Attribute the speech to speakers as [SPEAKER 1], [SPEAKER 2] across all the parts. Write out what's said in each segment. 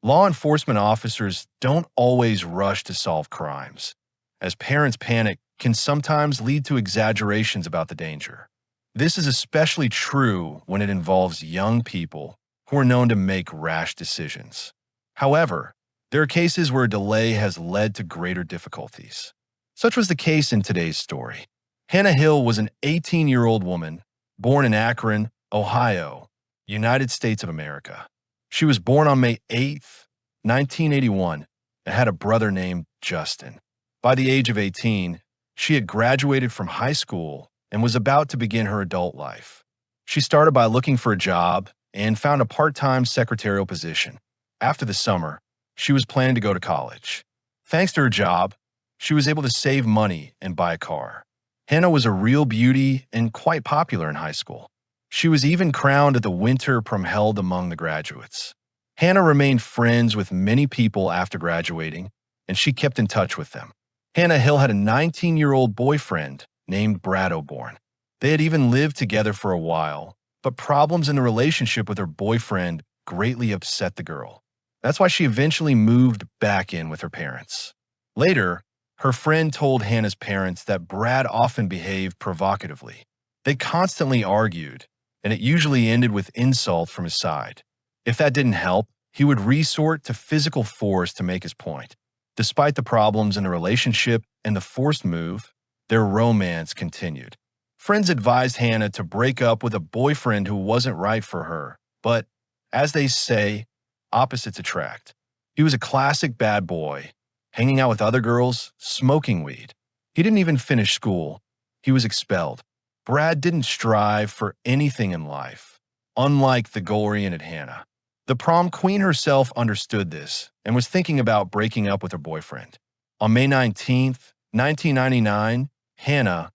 [SPEAKER 1] Law enforcement officers don't always rush to solve crimes, as parents' panic can sometimes lead to exaggerations about the danger. This is especially true when it involves young people who are known to make rash decisions. However, there are cases where a delay has led to greater difficulties. Such was the case in today's story. Hannah Hill was an 18-year-old woman born in Akron, Ohio, United States of America. She was born on May 8th, 1981, and had a brother named Justin. By the age of 18, she had graduated from high school and was about to begin her adult life. She started by looking for a job and found a part-time secretarial position. After the summer, she was planning to go to college. Thanks to her job, she was able to save money and buy a car. Hannah was a real beauty and quite popular in high school. She was even crowned at the winter prom held among the graduates. Hannah remained friends with many people after graduating, and she kept in touch with them. Hannah Hill had a 19-year-old boyfriend named Brad O'Born. They had even lived together for a while, but problems in the relationship with her boyfriend greatly upset the girl. That's why she eventually moved back in with her parents. Later, her friend told Hannah's parents that Brad often behaved provocatively. They constantly argued, and it usually ended with insult from his side. If that didn't help, he would resort to physical force to make his point. Despite the problems in the relationship and the forced move, their romance continued. Friends advised Hannah to break up with a boyfriend who wasn't right for her, but, as they say, opposites attract. He was a classic bad boy, hanging out with other girls, smoking weed. He didn't even finish school. He was expelled. Brad didn't strive for anything in life, unlike the goal-oriented Hannah. The prom queen herself understood this and was thinking about breaking up with her boyfriend. On May 19th, 1999, Hannah,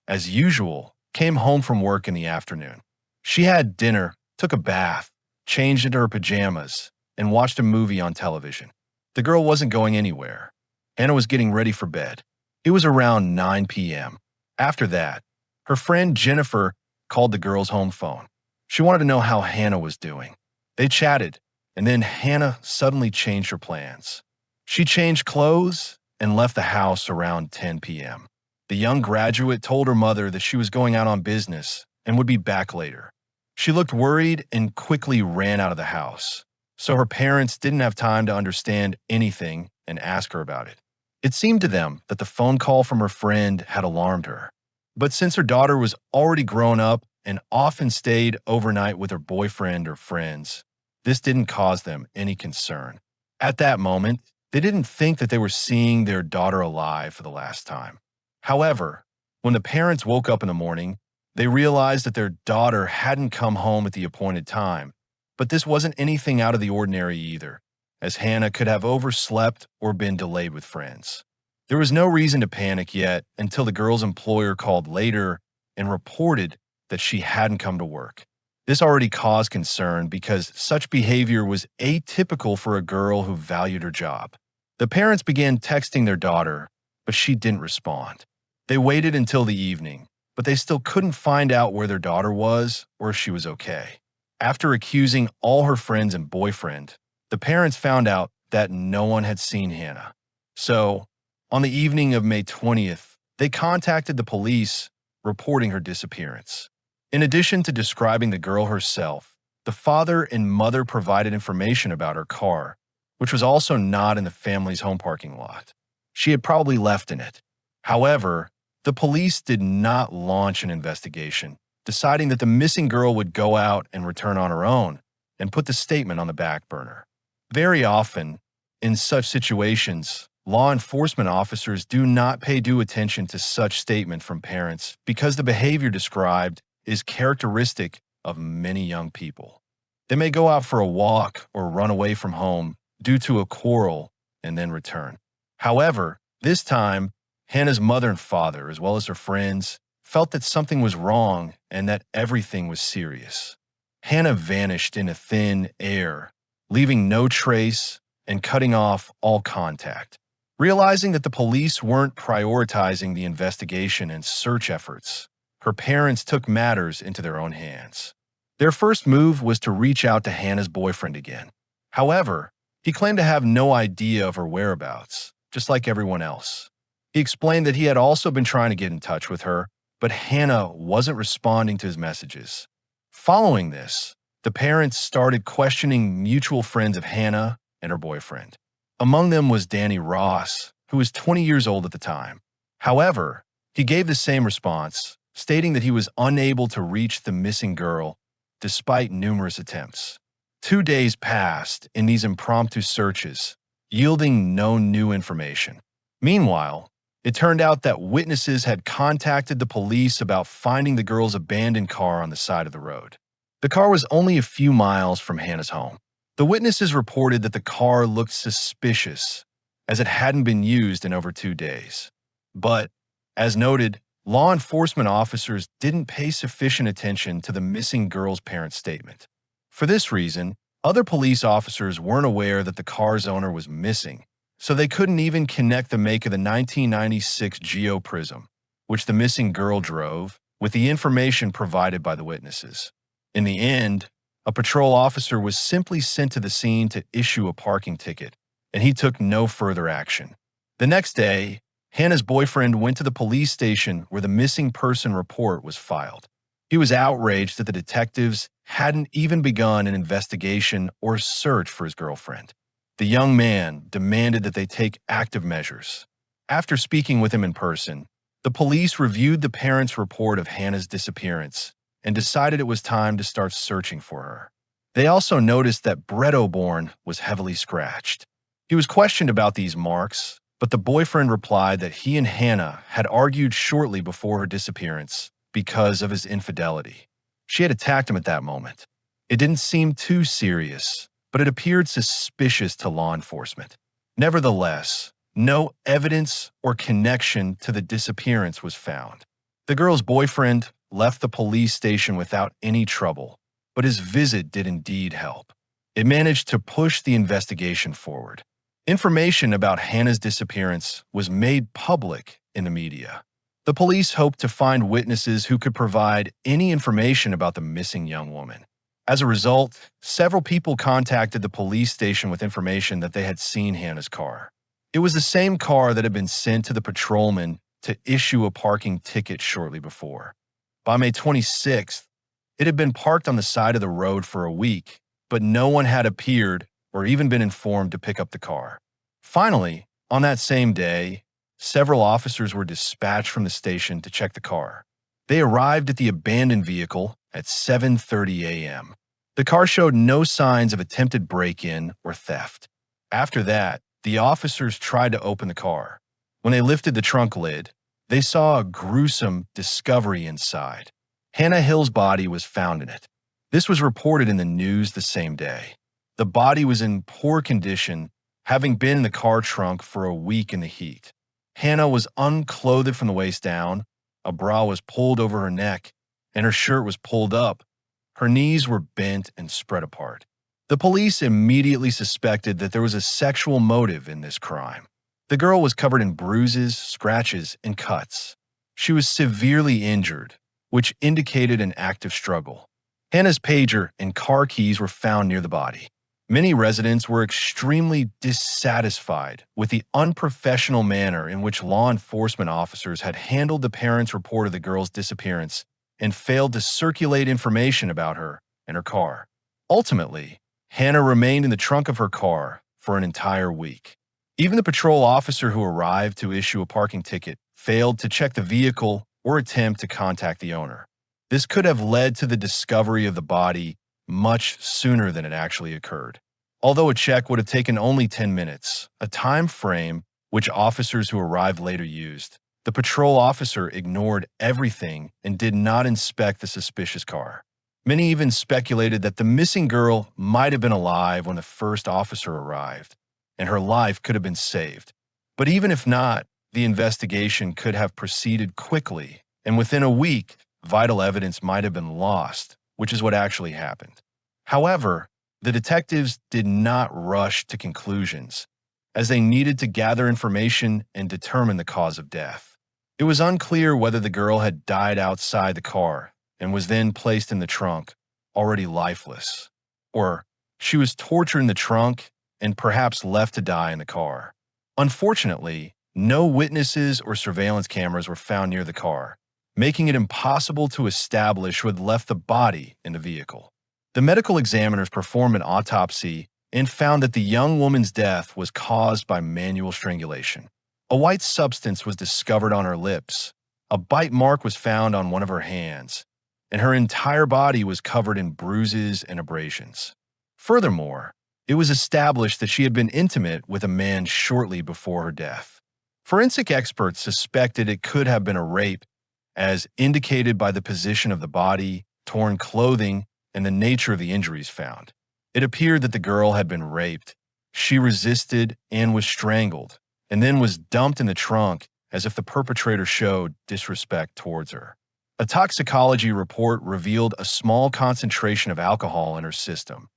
[SPEAKER 1] as usual, came home from work in the afternoon. She had dinner, took a bath, changed into her pajamas, and watched a movie on television. The girl wasn't going anywhere. Hannah was getting ready for bed. It was around 9 p.m. After that, her friend Jennifer called the girl's home phone. She wanted to know how Hannah was doing. They chatted, and then Hannah suddenly changed her plans. She changed clothes and left the house around 10 p.m. The young graduate told her mother that she was going out on business and would be back later. She looked worried and quickly ran out of the house, so her parents didn't have time to understand anything and ask her about it. It seemed to them that the phone call from her friend had alarmed her. But since her daughter was already grown up and often stayed overnight with her boyfriend or friends, this didn't cause them any concern. At that moment, they didn't think that they were seeing their daughter alive for the last time. However, when the parents woke up in the morning, they realized that their daughter hadn't come home at the appointed time. But this wasn't anything out of the ordinary either, as Hannah could have overslept or been delayed with friends. There was no reason to panic yet until the girl's employer called later and reported that she hadn't come to work. This already caused concern because such behavior was atypical for a girl who valued her job. The parents began texting their daughter, but she didn't respond. They waited until the evening, but they still couldn't find out where their daughter was or if she was okay. After accusing all her friends and boyfriend, the parents found out that no one had seen Hannah. So, on the evening of May 20th, they contacted the police, reporting her disappearance. In addition to describing the girl herself, the father and mother provided information about her car, which was also not in the family's home parking lot. She had probably left in it. However, the police did not launch an investigation, deciding that the missing girl would go out and return on her own and put the statement on the back burner. Very often, in such situations, law enforcement officers do not pay due attention to such statement from parents because the behavior described is characteristic of many young people. They may go out for a walk or run away from home due to a quarrel and then return. However, this time, Hannah's mother and father, as well as her friends, felt that something was wrong and that everything was serious. Hannah vanished into thin air, leaving no trace and cutting off all contact. Realizing that the police weren't prioritizing the investigation and search efforts, her parents took matters into their own hands. Their first move was to reach out to Hannah's boyfriend again. However, He claimed to have no idea of her whereabouts, just like everyone else. He explained that he had also been trying to get in touch with her, but Hannah wasn't responding to his messages. Following this, the parents started questioning mutual friends of Hannah and her boyfriend. Among them was Danny Ross, who was 20 years old at the time. However, he gave the same response, stating that he was unable to reach the missing girl despite numerous attempts. 2 days passed in these impromptu searches, yielding no new information. Meanwhile, it turned out that witnesses had contacted the police about finding the girl's abandoned car on the side of the road. The car was only a few miles from Hannah's home. The witnesses reported that the car looked suspicious, as it hadn't been used in over 2 days. But, as noted, law enforcement officers didn't pay sufficient attention to the missing girl's parents' statement. For this reason, other police officers weren't aware that the car's owner was missing, so they couldn't even connect the make of the 1996 Geo Prism, which the missing girl drove, with the information provided by the witnesses. In the end, a patrol officer was simply sent to the scene to issue a parking ticket, and he took no further action. The next day, Hannah's boyfriend went to the police station where the missing person report was filed. He was outraged that the detectives hadn't even begun an investigation or search for his girlfriend. The young man demanded that they take active measures. After speaking with him in person, the police reviewed the parents' report of Hannah's disappearance and decided it was time to start searching for her. They also noticed that Brett O'Born was heavily scratched. He was questioned about these marks, but the boyfriend replied that he and Hannah had argued shortly before her disappearance because of his infidelity. She had attacked him at that moment. It didn't seem too serious, but it appeared suspicious to law enforcement. Nevertheless, no evidence or connection to the disappearance was found. The girl's boyfriend left the police station without any trouble, but his visit did indeed help. It managed to push the investigation forward. Information about Hannah's disappearance was made public in the media. The police hoped to find witnesses who could provide any information about the missing young woman. As a result, several people contacted the police station with information that they had seen Hannah's car. It was the same car that had been sent to the patrolman to issue a parking ticket shortly before. By May 26th, it had been parked on the side of the road for a week, but no one had appeared or even been informed to pick up the car. Finally, on that same day, several officers were dispatched from the station to check the car. They arrived at the abandoned vehicle at 7:30 a.m. The car showed no signs of attempted break-in or theft. After that, the officers tried to open the car. When they lifted the trunk lid, they saw a gruesome discovery inside. Hannah Hill's body was found in it. This was reported in the news the same day. The body was in poor condition, having been in the car trunk for a week in the heat. Hannah was unclothed from the waist down, a bra was pulled over her neck, and her shirt was pulled up. Her knees were bent and spread apart. The police immediately suspected that there was a sexual motive in this crime. The girl was covered in bruises, scratches, and cuts. She was severely injured, which indicated an active struggle. Hannah's pager and car keys were found near the body. Many residents were extremely dissatisfied with the unprofessional manner in which law enforcement officers had handled the parents' report of the girl's disappearance and failed to circulate information about her and her car. Ultimately, Hannah remained in the trunk of her car for an entire week. Even the patrol officer who arrived to issue a parking ticket failed to check the vehicle or attempt to contact the owner. This could have led to the discovery of the body much sooner than it actually occurred. Although a check would have taken only 10 minutes, a time frame which officers who arrived later used, the patrol officer ignored everything and did not inspect the suspicious car. Many even speculated that the missing girl might have been alive when the first officer arrived, and her life could have been saved. But even if not, the investigation could have proceeded quickly, and within a week, vital evidence might have been lost, which is what actually happened. However, the detectives did not rush to conclusions, as they needed to gather information and determine the cause of death. It was unclear whether the girl had died outside the car and was then placed in the trunk, already lifeless, or she was tortured in the trunk and perhaps left to die in the car. Unfortunately, no witnesses or surveillance cameras were found near the car, making it impossible to establish who had left the body in the vehicle. The medical examiners performed an autopsy and found that the young woman's death was caused by manual strangulation. A white substance was discovered on her lips, a bite mark was found on one of her hands, and her entire body was covered in bruises and abrasions. Furthermore, it was established that she had been intimate with a man shortly before her death. Forensic experts suspected it could have been a rape, as indicated by the position of the body, torn clothing, and the nature of the injuries found. It appeared that the girl had been raped. She resisted and was strangled, and then was dumped in the trunk as if the perpetrator showed disrespect towards her. A toxicology report revealed a small concentration of alcohol in her system,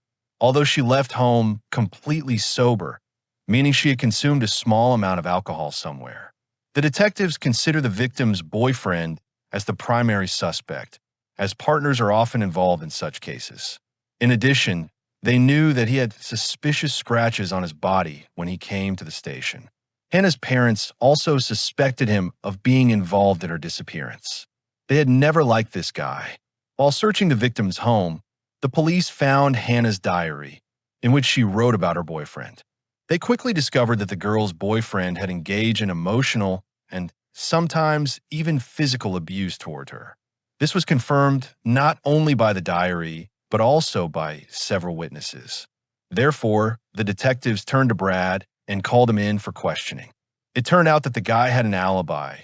[SPEAKER 1] although she left home completely sober, meaning she had consumed a small amount of alcohol somewhere. The detectives consider the victim's boyfriend as the primary suspect, as partners are often involved in such cases. In addition, they knew that he had suspicious scratches on his body when he came to the station. Hannah's parents also suspected him of being involved in her disappearance. They had never liked this guy. While searching the victim's home, the police found Hannah's diary, in which she wrote about her boyfriend. They quickly discovered that the girl's boyfriend had engaged in emotional and sometimes even physical abuse toward her. This was confirmed not only by the diary, but also by several witnesses. Therefore, the detectives turned to Brad and called him in for questioning. It turned out that the guy had an alibi.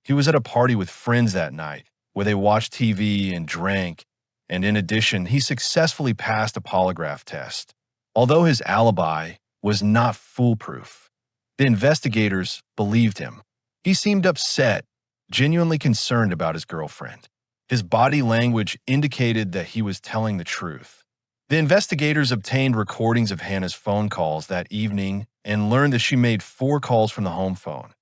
[SPEAKER 1] He was at a party with friends that night, where they watched TV and drank, and in addition, he successfully passed a polygraph test. Although his alibi was not foolproof, the investigators believed him. He seemed upset, genuinely concerned about his girlfriend. His body language indicated that he was telling the truth. The investigators obtained recordings of Hannah's phone calls that evening and learned that she made 4 calls from the home phone,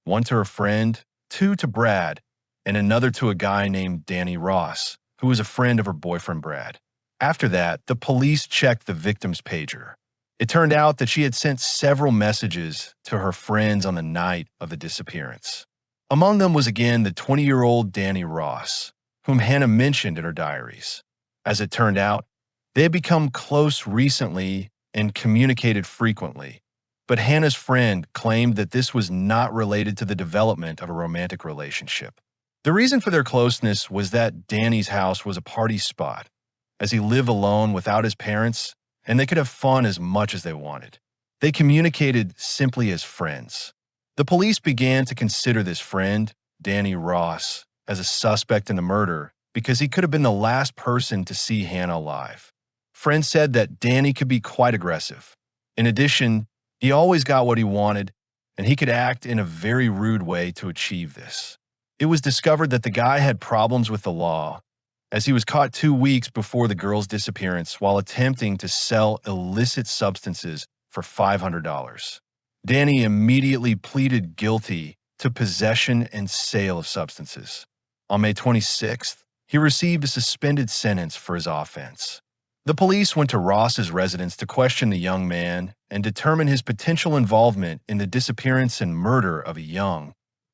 [SPEAKER 1] 1 to her friend, 2 to Brad, and another to a guy named Danny Ross, who was a friend of her boyfriend Brad. After that, the police checked the victim's pager. It turned out that she had sent several messages to her friends on the night of the disappearance. Among them was again the 20-year-old Danny Ross, whom Hannah mentioned in her diaries. As it turned out, they had become close recently and communicated frequently, but Hannah's friend claimed that this was not related to the development of a romantic relationship. The reason for their closeness was that Danny's house was a party spot, as he lived alone without his parents, and they could have fun as much as they wanted. They communicated simply as friends. The police began to consider this friend, Danny Ross, as a suspect in the murder because he could have been the last person to see Hannah alive. Friends said that Danny could be quite aggressive. In addition, he always got what he wanted, and he could act in a very rude way to achieve this. It was discovered that the guy had problems with the law, as he was caught 2 weeks before the girl's disappearance while attempting to sell illicit substances for $500. Danny immediately pleaded guilty to possession and sale of substances. On May 26th, he received a suspended sentence for his offense. The police went to Ross's residence to question the young man and determine his potential involvement in the disappearance and murder of a young,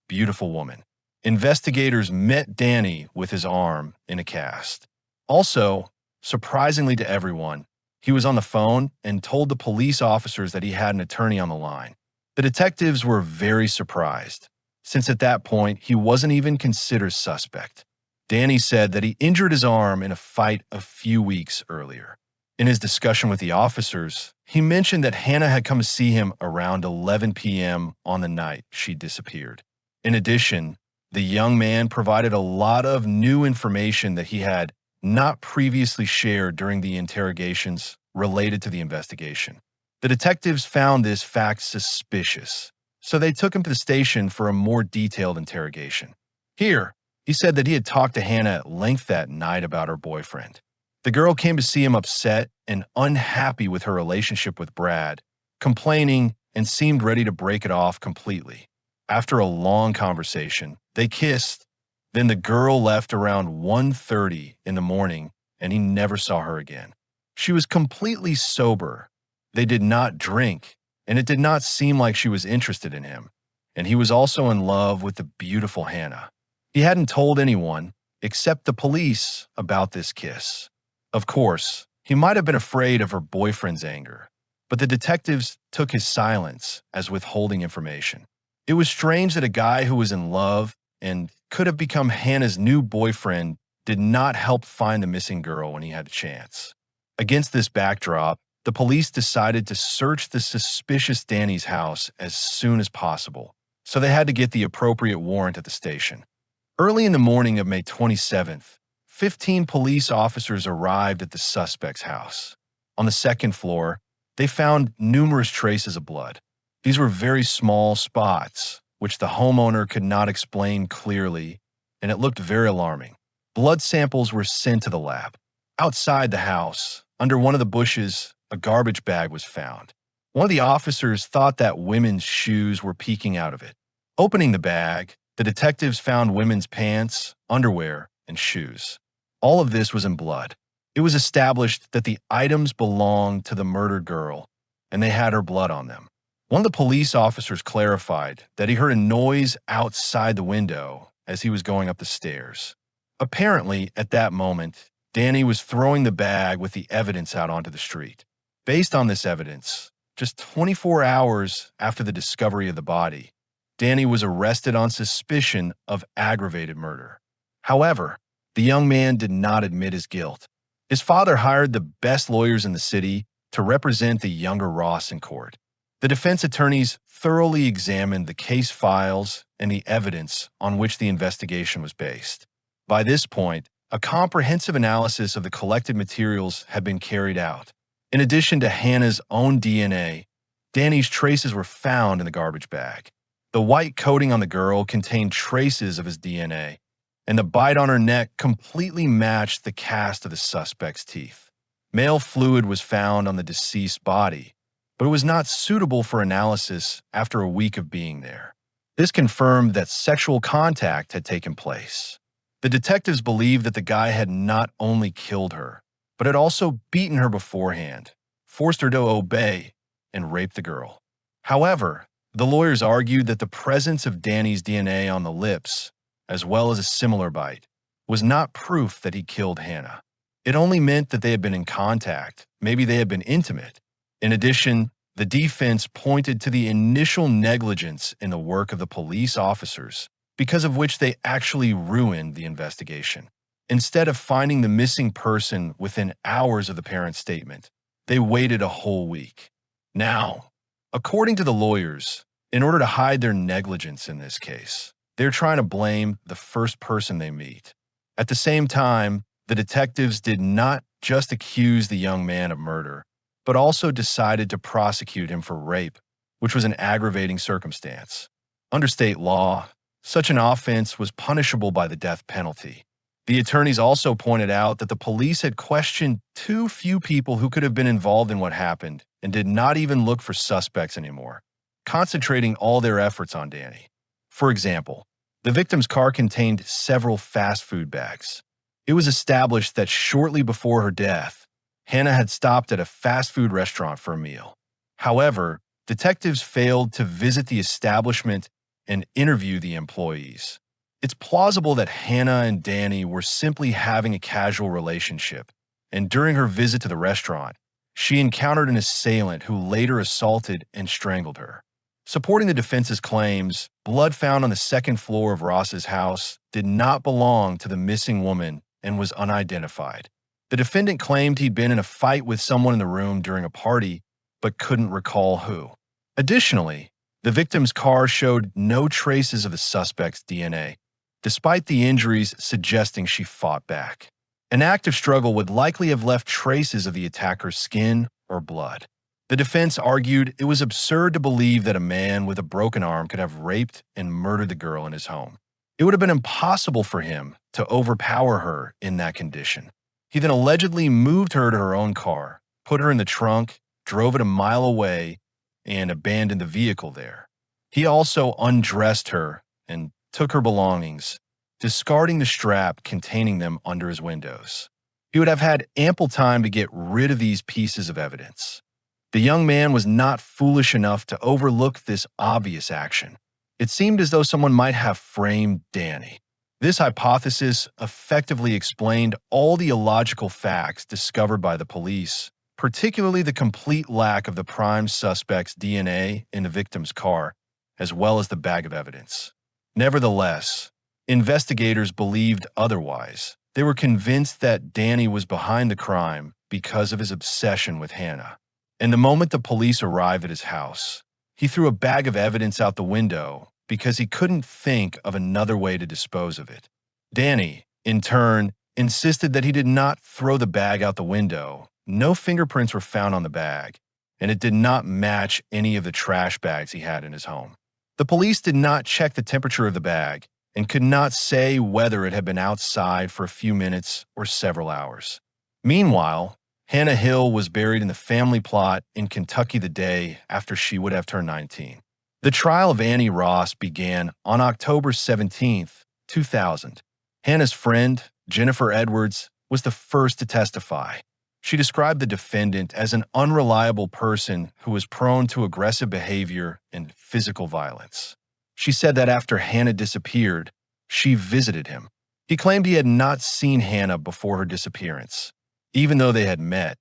[SPEAKER 1] beautiful woman. Investigators met Danny with his arm in a cast. Also, surprisingly to everyone, he was on the phone and told the police officers that he had an attorney on the line. The detectives were very surprised, since at that point he wasn't even considered suspect. Danny said that he injured his arm in a fight a few weeks earlier. In his discussion with the officers, he mentioned that Hannah had come to see him around 11 p.m. on the night she disappeared. In addition, the young man provided a lot of new information that he had not previously shared during the interrogations related to the investigation. The detectives found this fact suspicious, so they took him to the station for a more detailed interrogation. Here, he said that he had talked to Hannah at length that night about her boyfriend. The girl came to see him upset and unhappy with her relationship with Brad, complaining and seemed ready to break it off completely. After a long conversation, they kissed. Then the girl left around 1:30 in the morning, and he never saw her again. She was completely sober. They did not drink, and it did not seem like she was interested in him. And he was also in love with the beautiful Hannah. He hadn't told anyone, except the police, about this kiss. Of course, he might have been afraid of her boyfriend's anger, but the detectives took his silence as withholding information. It was strange that a guy who was in love and could have become Hannah's new boyfriend did not help find the missing girl when he had a chance. Against this backdrop, the police decided to search the suspicious Danny's house as soon as possible, so they had to get the appropriate warrant at the station. Early in the morning of May 27th, 15 police officers arrived at the suspect's house. On the second floor, they found numerous traces of blood. These were very small spots, which the homeowner could not explain clearly, and it looked very alarming. Blood samples were sent to the lab. Outside the house, under one of the bushes, a garbage bag was found. One of the officers thought that women's shoes were peeking out of it. Opening the bag, the detectives found women's pants, underwear, and shoes. All of this was in blood. It was established that the items belonged to the murdered girl, and they had her blood on them. One of the police officers clarified that he heard a noise outside the window as he was going up the stairs. Apparently, at that moment, Danny was throwing the bag with the evidence out onto the street. Based on this evidence, just 24 hours after the discovery of the body, Danny was arrested on suspicion of aggravated murder. However, the young man did not admit his guilt. His father hired the best lawyers in the city to represent the younger Ross in court. The defense attorneys thoroughly examined the case files and the evidence on which the investigation was based. By this point, a comprehensive analysis of the collected materials had been carried out. In addition to Hannah's own DNA, Danny's traces were found in the garbage bag. The white coating on the girl contained traces of his DNA, and the bite on her neck completely matched the cast of the suspect's teeth. Male fluid was found on the deceased body, but it was not suitable for analysis after a week of being there. This confirmed that sexual contact had taken place. The detectives believed that the guy had not only killed her, but had also beaten her beforehand, forced her to obey, and raped the girl. However, the lawyers argued that the presence of Danny's DNA on the lips, as well as a similar bite, was not proof that he killed Hannah. It only meant that they had been in contact, maybe they had been intimate. In addition, the defense pointed to the initial negligence in the work of the police officers, because of which they actually ruined the investigation. Instead of finding the missing person within hours of the parent's statement, they waited a whole week. Now, according to the lawyers, in order to hide their negligence in this case, they're trying to blame the first person they meet. At the same time, the detectives did not just accuse the young man of murder, but also decided to prosecute him for rape, which was an aggravating circumstance. Under state law, such an offense was punishable by the death penalty. The attorneys also pointed out that the police had questioned too few people who could have been involved in what happened and did not even look for suspects anymore, concentrating all their efforts on Danny. For example, the victim's car contained several fast food bags. It was established that shortly before her death, Hannah had stopped at a fast food restaurant for a meal. However, detectives failed to visit the establishment and interview the employees. It's plausible that Hannah and Danny were simply having a casual relationship, and during her visit to the restaurant, she encountered an assailant who later assaulted and strangled her. Supporting the defense's claims, blood found on the second floor of Ross's house did not belong to the missing woman and was unidentified. The defendant claimed he'd been in a fight with someone in the room during a party, but couldn't recall who. Additionally, the victim's car showed no traces of the suspect's DNA, despite the injuries suggesting she fought back. An active struggle would likely have left traces of the attacker's skin or blood. The defense argued it was absurd to believe that a man with a broken arm could have raped and murdered the girl in his home. It would have been impossible for him to overpower her in that condition. He then allegedly moved her to her own car, put her in the trunk, drove it a mile away, and abandoned the vehicle there. He also undressed her and took her belongings, discarding the strap containing them under his windows. He would have had ample time to get rid of these pieces of evidence. The young man was not foolish enough to overlook this obvious action. It seemed as though someone might have framed Danny. This hypothesis effectively explained all the illogical facts discovered by the police, particularly the complete lack of the prime suspect's DNA in the victim's car, as well as the bag of evidence. Nevertheless, investigators believed otherwise. They were convinced that Danny was behind the crime because of his obsession with Hannah. And the moment the police arrived at his house, he threw a bag of evidence out the window because he couldn't think of another way to dispose of it. Danny, in turn, insisted that he did not throw the bag out the window. No fingerprints were found on the bag, and it did not match any of the trash bags he had in his home. The police did not check the temperature of the bag and could not say whether it had been outside for a few minutes or several hours. Meanwhile, Hannah Hill was buried in the family plot in Kentucky the day after she would have turned 19. The trial of Annie Ross began on October 17, 2000. Hannah's friend, Jennifer Edwards, was the first to testify. She described the defendant as an unreliable person who was prone to aggressive behavior and physical violence. She said that after Hannah disappeared, she visited him. He claimed he had not seen Hannah before her disappearance, even though they had met,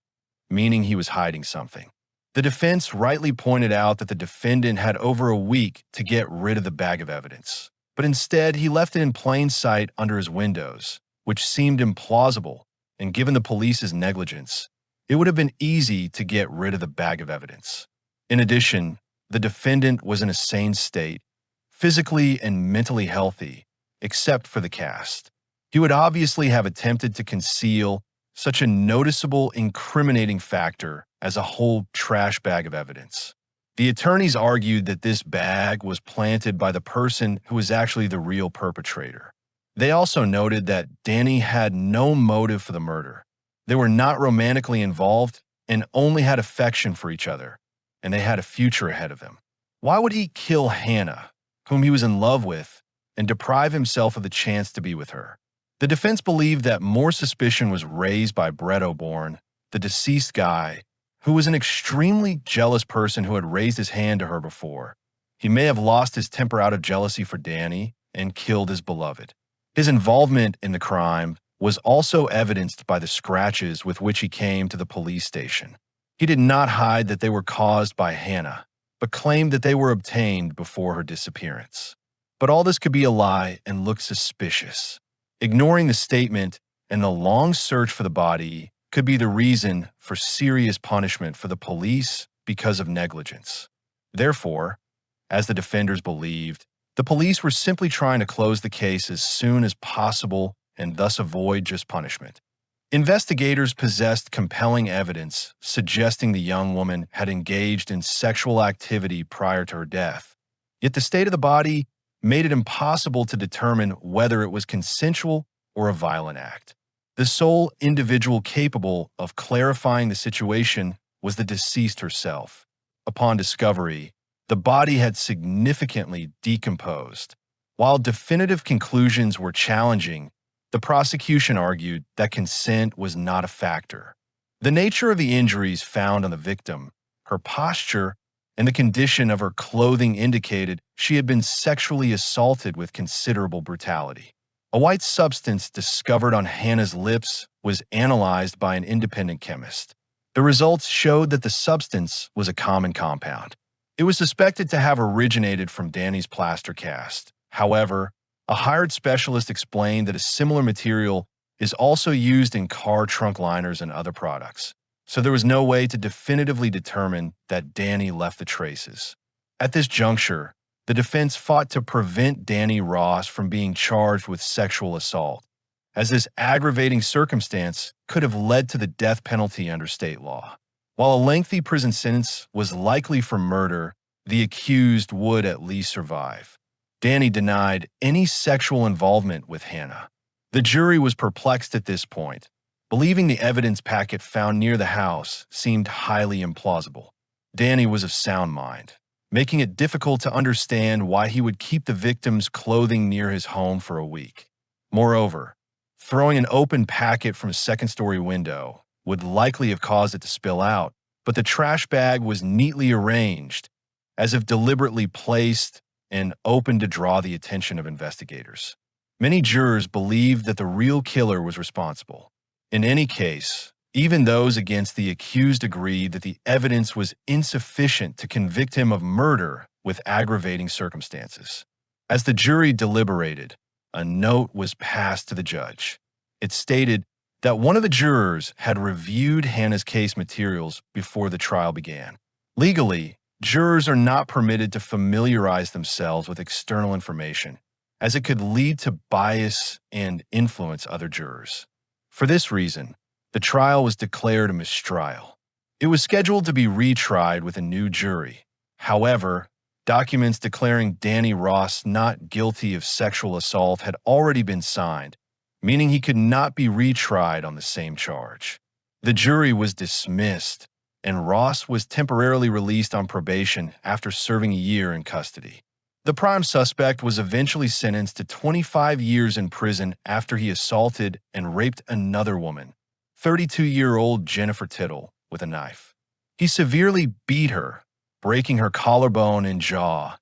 [SPEAKER 1] meaning he was hiding something. The defense rightly pointed out that the defendant had over a week to get rid of the bag of evidence, but instead he left it in plain sight under his windows, which seemed implausible, and given the police's negligence, it would have been easy to get rid of the bag of evidence. In addition, the defendant was in a sane state, physically and mentally healthy, except for the cast. He would obviously have attempted to conceal such a noticeable, incriminating factor as a whole trash bag of evidence. The attorneys argued that this bag was planted by the person who was actually the real perpetrator. They also noted that Danny had no motive for the murder. They were not romantically involved and only had affection for each other, and they had a future ahead of them. Why would he kill Hannah, whom he was in love with, and deprive himself of the chance to be with her? The defense believed that more suspicion was raised by Brett O'Born, the deceased guy, who was an extremely jealous person who had raised his hand to her before. He may have lost his temper out of jealousy for Danny and killed his beloved. His involvement in the crime was also evidenced by the scratches with which he came to the police station. He did not hide that they were caused by Hannah, but claimed that they were obtained before her disappearance. But all this could be a lie and look suspicious. Ignoring the statement and the long search for the body could be the reason for serious punishment for the police because of negligence. Therefore, as the defenders believed, the police were simply trying to close the case as soon as possible and thus avoid just punishment. Investigators possessed compelling evidence suggesting the young woman had engaged in sexual activity prior to her death. Yet the state of the body made it impossible to determine whether it was consensual or a violent act. The sole individual capable of clarifying the situation was the deceased herself. Upon discovery, the body had significantly decomposed. While definitive conclusions were challenging, the prosecution argued that consent was not a factor. The nature of the injuries found on the victim, her posture, and the condition of her clothing indicated she had been sexually assaulted with considerable brutality. A white substance discovered on Hannah's lips was analyzed by an independent chemist. The results showed that the substance was a common compound. It was suspected to have originated from Danny's plaster cast. However, a hired specialist explained that a similar material is also used in car trunk liners and other products, so there was no way to definitively determine that Danny left the traces. At this juncture, the defense fought to prevent Danny Ross from being charged with sexual assault, as this aggravating circumstance could have led to the death penalty under state law. While a lengthy prison sentence was likely for murder, the accused would at least survive. Danny denied any sexual involvement with Hannah. The jury was perplexed at this point, believing the evidence packet found near the house seemed highly implausible. Danny was of sound mind, making it difficult to understand why he would keep the victim's clothing near his home for a week. Moreover, throwing an open packet from a second-story window would likely have caused it to spill out, but the trash bag was neatly arranged, as if deliberately placed and open to draw the attention of investigators. Many jurors believed that the real killer was responsible. In any case, even those against the accused agreed that the evidence was insufficient to convict him of murder with aggravating circumstances. As the jury deliberated, a note was passed to the judge. It stated that one of the jurors had reviewed Hannah's case materials before the trial began. Legally, jurors are not permitted to familiarize themselves with external information, as it could lead to bias and influence other jurors. For this reason, the trial was declared a mistrial. It was scheduled to be retried with a new jury. However, documents declaring Danny Ross not guilty of sexual assault had already been signed, meaning he could not be retried on the same charge. The jury was dismissed, and Ross was temporarily released on probation after serving a year in custody. The prime suspect was eventually sentenced to 25 years in prison after he assaulted and raped another woman, 32-year-old Jennifer Tittle, with a knife. He severely beat her, breaking her collarbone and jaw,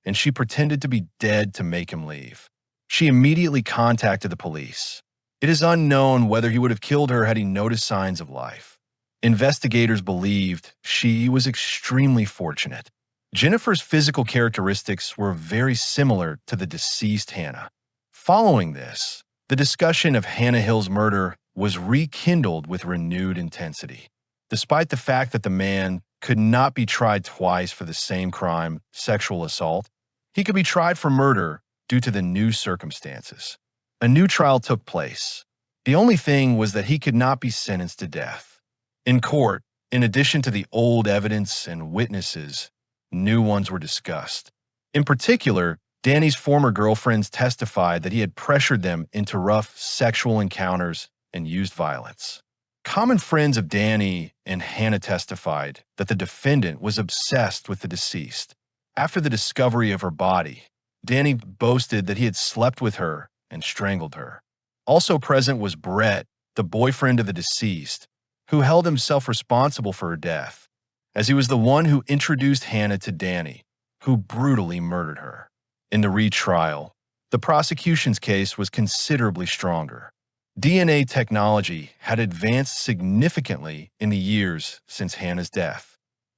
[SPEAKER 1] and she pretended to be dead to make him leave. She immediately contacted the police. It is unknown whether he would have killed her had he noticed signs of life. Investigators believed she was extremely fortunate. Jennifer's physical characteristics were very similar to the deceased Hannah. Following this, the discussion of Hannah Hill's murder was rekindled with renewed intensity. Despite the fact that the man could not be tried twice for the same crime, sexual assault, he could be tried for murder due to the new circumstances. A new trial took place. The only thing was that he could not be sentenced to death. In court, in addition to the old evidence and witnesses, new ones were discussed. In particular, Danny's former girlfriends testified that he had pressured them into rough sexual encounters and used violence. Common friends of Danny and Hannah testified that the defendant was obsessed with the deceased. After the discovery of her body, Danny boasted that he had slept with her and strangled her. Also present was Brett, the boyfriend of the deceased, who held himself responsible for her death, as he was the one who introduced Hannah to Danny, who brutally murdered her. In the retrial, the prosecution's case was considerably stronger. DNA technology had advanced significantly in the years since Hannah's death,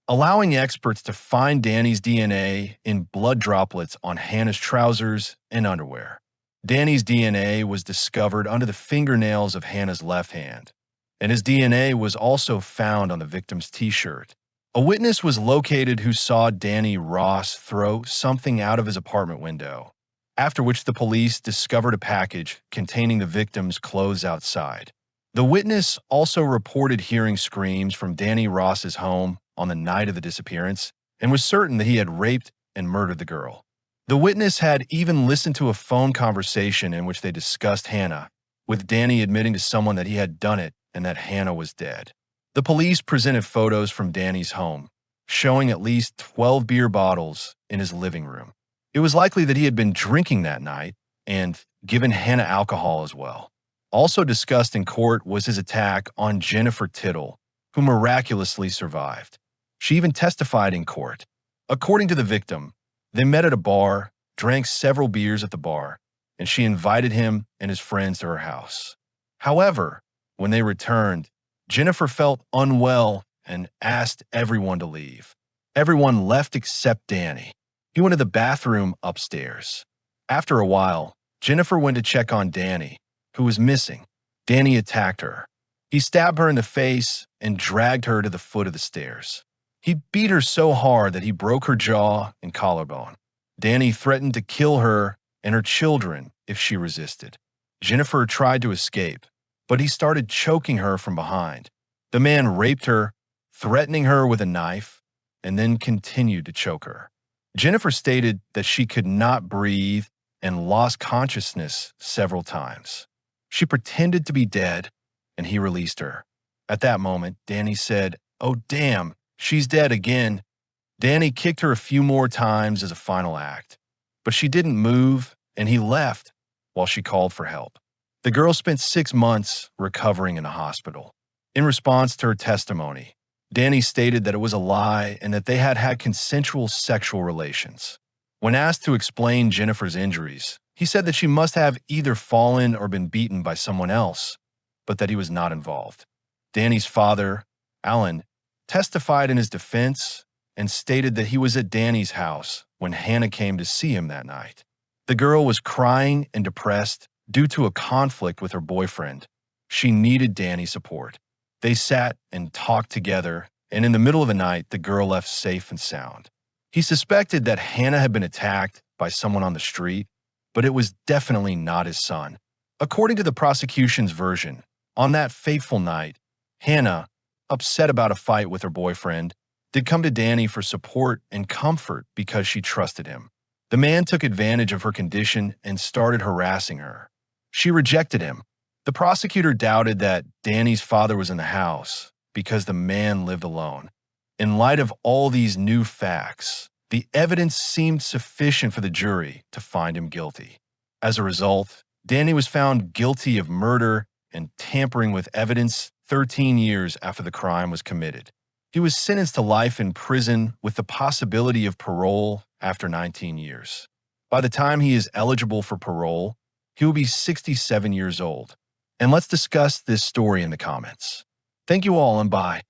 [SPEAKER 1] allowing experts to find Danny's DNA in blood droplets on Hannah's trousers and underwear. Danny's DNA was discovered under the fingernails of Hannah's left hand, and his DNA was also found on the victim's t-shirt. A witness was located who saw Danny Ross throw something out of his apartment window, after which the police discovered a package containing the victim's clothes outside. The witness also reported hearing screams from Danny Ross's home on the night of the disappearance and was certain that he had raped and murdered the girl. The witness had even listened to a phone conversation in which they discussed Hannah, with Danny admitting to someone that he had done it and that Hannah was dead. The police presented photos from Danny's home, showing at least 12 beer bottles in his living room. It was likely that he had been drinking that night and given Hannah alcohol as well. Also discussed in court was his attack on Jennifer Tittle, who miraculously survived. She even testified in court. According to the victim, they met at a bar, drank several beers at the bar, and she invited him and his friends to her house. However, when they returned, Jennifer felt unwell and asked everyone to leave. Everyone left except Danny. He went to the bathroom upstairs. After a while, Jennifer went to check on Danny, who was missing. Danny attacked her. He stabbed her in the face and dragged her to the foot of the stairs. He beat her so hard that he broke her jaw and collarbone. Danny threatened to kill her and her children if she resisted. Jennifer tried to escape, but he started choking her from behind. The man raped her, threatening her with a knife, and then continued to choke her. Jennifer stated that she could not breathe and lost consciousness several times. She pretended to be dead, and he released her. At that moment, Danny said, "Oh, damn, she's dead again." Danny kicked her a few more times as a final act, but she didn't move, and he left while she called for help. The girl spent 6 months recovering in a hospital. In response to her testimony, Danny stated that it was a lie and that they had had consensual sexual relations. When asked to explain Jennifer's injuries, he said that she must have either fallen or been beaten by someone else, but that he was not involved. Danny's father, Alan, testified in his defense and stated that he was at Danny's house when Hannah came to see him that night. The girl was crying and depressed due to a conflict with her boyfriend. She needed Danny's support. They sat and talked together, and in the middle of the night, the girl left safe and sound. He suspected that Hannah had been attacked by someone on the street, but it was definitely not his son. According to the prosecution's version, on that fateful night, Hannah, upset about a fight with her boyfriend, did come to Danny for support and comfort because she trusted him. The man took advantage of her condition and started harassing her. She rejected him. The prosecutor doubted that Danny's father was in the house because the man lived alone. In light of all these new facts, the evidence seemed sufficient for the jury to find him guilty. As a result, Danny was found guilty of murder and tampering with evidence 13 years after the crime was committed. He was sentenced to life in prison with the possibility of parole after 19 years. By the time he is eligible for parole, he will be 67 years old. And let's discuss this story in the comments. Thank you all and bye.